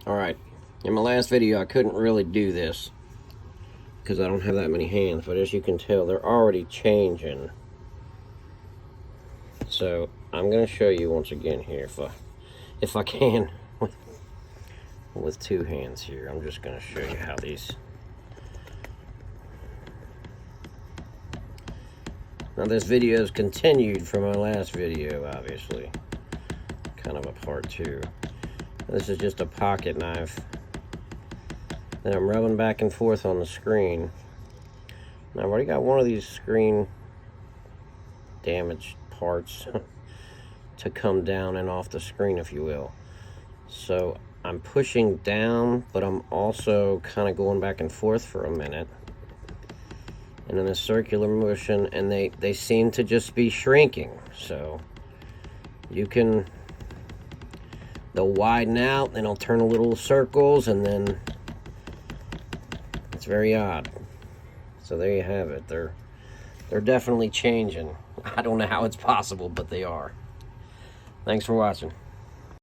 Alright, in my last video I couldn't really do this because I don't have that many hands, but as you can tell they're already changing. So I'm going to show you once again here if I can with two hands here. I'm just going to show you how these. Now this video is continued from my last video, obviously. Kind of a part two. This is just a pocket knife that I'm rubbing back and forth on the screen. Now I've already got one of these screen damaged parts to come down and off the screen, if you will. So I'm pushing down, but I'm also kind of going back and forth for a minute. And in a circular motion, and they seem to just be shrinking. So they'll widen out, and they'll turn a little circles, and then it's very odd. So there you have it. They're definitely changing. I don't know how it's possible, but they are. Thanks for watching.